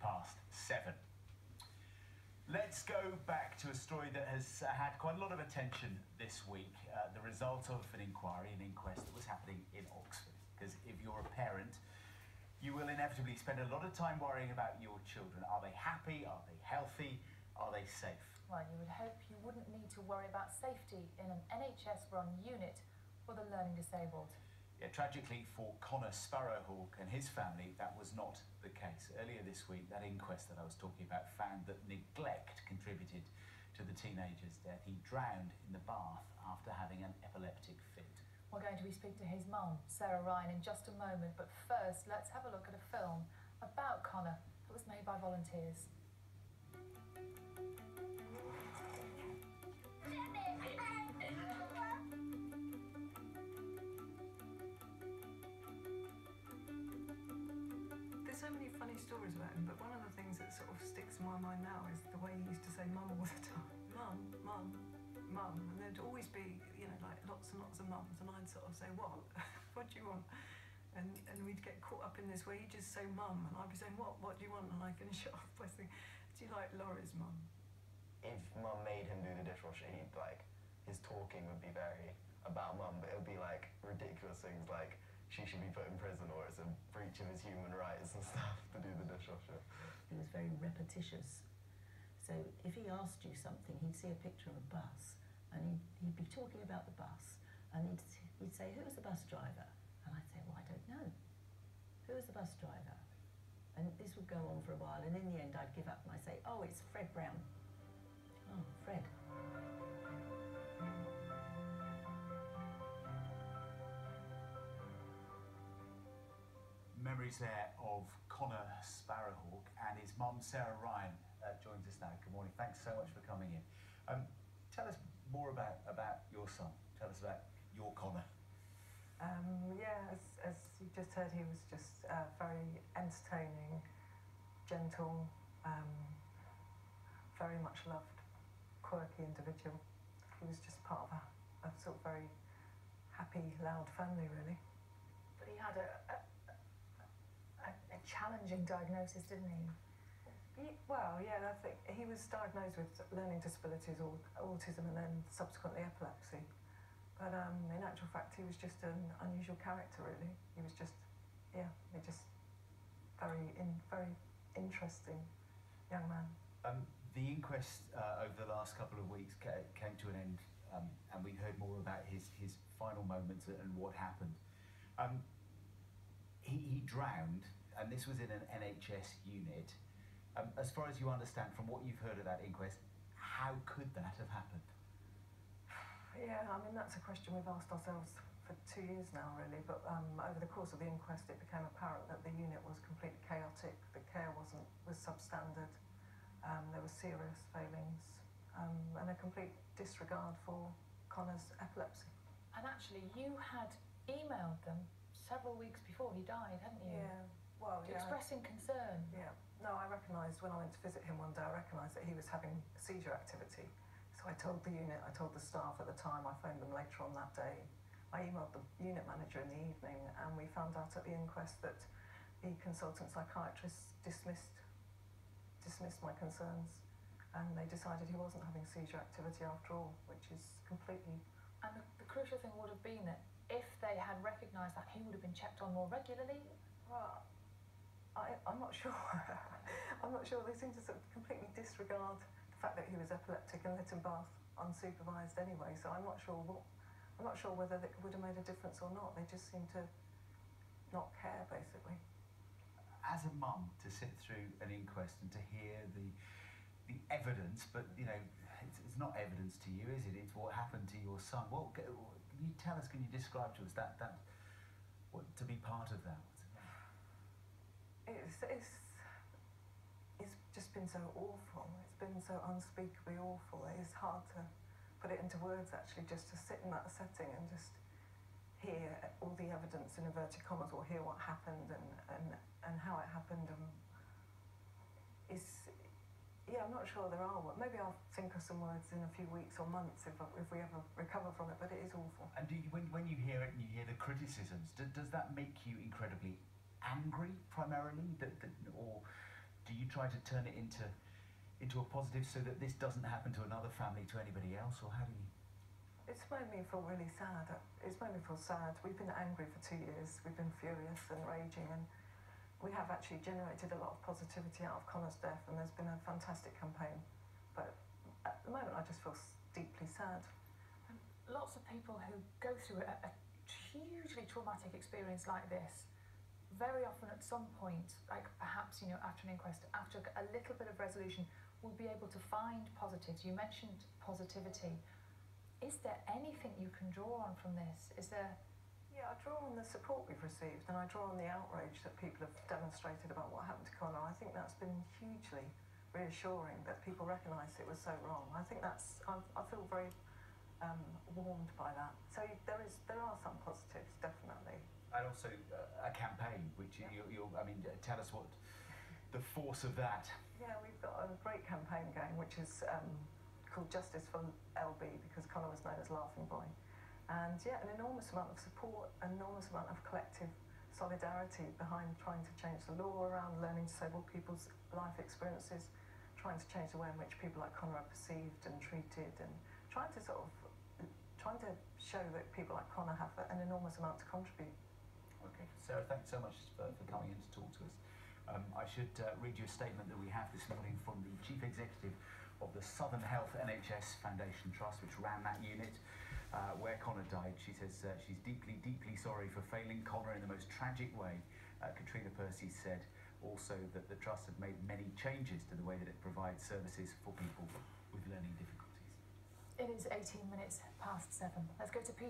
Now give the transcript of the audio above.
7. Let's go back to a story that has had quite a lot of attention this week. The result of an inquiry, an inquest that was happening in Oxford. Because if you're a parent, you will inevitably spend a lot of time worrying about your children. Are they happy? Are they healthy? Are they safe? Well, you would hope you wouldn't need to worry about safety in an NHS-run unit for the learning disabled. Yeah, tragically for Connor Sparrowhawk and his family, that was not the case. Earlier this week, that inquest that I was talking about found that neglect contributed to the teenager's death. He drowned in the bath after having an epileptic fit. We're going to be speaking to his mum, Sara, in just a moment, but first, let's have a look at a film about Connor that was made by volunteers. There's so many funny stories about him, but one of the things that sort of sticks in my mind now is the way he used to say mum all the time. Mum, mum, mum. And there'd always be, you know, like lots and lots of mums, and I'd sort of say, what? What do you want? And we'd get caught up in this where he'd just say mum, and I'd be saying, what do you want? And I finish it off by saying, do you like Laurie's mum? If mum made him do the dishwasher, he'd like, his talking would be very about mum, but it would be like ridiculous things like she should be put in prison or it's a breach of his human rights and stuff to do the dishwasher. It was very repetitious. So if he asked you something, he'd see a picture of a bus and he'd be talking about the bus and he'd say, who's the bus driver? And I'd say, well, I don't know. Who is the bus driver? And this would go on for a while, and in the end I'd give up and I'd say, oh, it's Fred Brown. Oh, Fred. Memories there of Connor Sparrowhawk and his mum, Sara Ryan, joins us now. Good morning. Thanks so much for coming in. Tell us more about your son. Tell us about your Connor. Yeah, as you just heard, he was just very entertaining, gentle, very much loved, quirky individual. He was just part of a sort of very happy, loud family, really. But he had a challenging diagnosis, didn't he? Well, yeah, I think he was diagnosed with learning disabilities, or autism, and then subsequently epilepsy. But in actual fact, he was just an unusual character, really. He was just, yeah, very interesting young man. The inquest over the last couple of weeks came to an end, and we heard more about his final moments and what happened. He drowned, and this was in an NHS unit. As far as you understand, from what you've heard of that inquest, how could that have happened? Yeah, I mean, that's a question we've asked ourselves for 2 years now, really, but over the course of the inquest it became apparent that the unit was completely chaotic, the care was substandard, there were serious failings, and a complete disregard for Connor's epilepsy. And actually, you had emailed them several weeks before he died, hadn't you? Yeah, well, yeah. Expressing concern. Yeah, no, I recognised, when I went to visit him one day, I recognised that he was having seizure activity. So I told the unit, I told the staff at the time, I phoned them later on that day. I emailed the unit manager in the evening, and we found out at the inquest that the consultant psychiatrist dismissed my concerns, and they decided he wasn't having seizure activity after all, which is completely... And the crucial thing would have been that if they had recognised that, he would have been checked on more regularly? Well, I'm not sure. I'm not sure. They seem to sort of completely disregard the fact that he was epileptic and let him bath unsupervised anyway, so I'm not sure whether it would have made a difference or not. They just seem to not care, basically. As a mum, to sit through an inquest and to hear the evidence, but, you know, it's not evidence to you, is it? It's what happened to your son. What can you tell us, can you describe to us to be part of that? It's just been so awful. It's been so unspeakably awful. It's hard to put it into words, actually, just to sit in that setting and just hear all the evidence, in inverted commas, or hear what happened and how it happened. Yeah, I'm not sure there are. Maybe I'll think of some words in a few weeks or months if we ever recover from it, but it is awful. And do you, when you hear it and you hear the criticisms, does that make you incredibly angry primarily, or do you try to turn it into a positive so that this doesn't happen to another family, to anybody else, or how do you? It's made me feel really sad. It's made me feel sad. We've been angry for 2 years. We've been furious and raging, and we have actually generated a lot of positivity out of Connor's death, and there's been a fantastic campaign. But at the moment, I just feel deeply sad. And lots of people who go through a hugely traumatic experience like this, very often at some point, like perhaps, you know, after an inquest, after a little bit of resolution, will be able to find positives. You mentioned positivity. Is there anything you can draw on from this? Is there... Yeah, I draw on the support we've received, and I draw on the outrage that people have demonstrated about what happened to Connor. I think that's been hugely reassuring that people recognise it was so wrong. I think that's... I feel very warmed by that. So there are some positives, definitely. And also a campaign, which I mean, tell us what the force of that. Yeah, we've got a great campaign going, which is called JusticeforLB, because Connor was known as Laughing Boy. And yeah, an enormous amount of support, an enormous amount of collective solidarity behind trying to change the law around learning disabled people's life experiences, trying to change the way in which people like Connor are perceived and treated, and trying to show that people like Connor have an enormous amount to contribute. Okay, Sarah, thanks so much for coming in to talk to us. I should read you a statement that we have this morning from the Chief Executive of the Southern Health NHS Foundation Trust, which ran that unit where Connor died. She says she's deeply, deeply sorry for failing Connor in the most tragic way. Katrina Percy said also that the Trust had made many changes to the way that it provides services for people with learning difficulties. It is 18 minutes past 7. Let's go to Peter.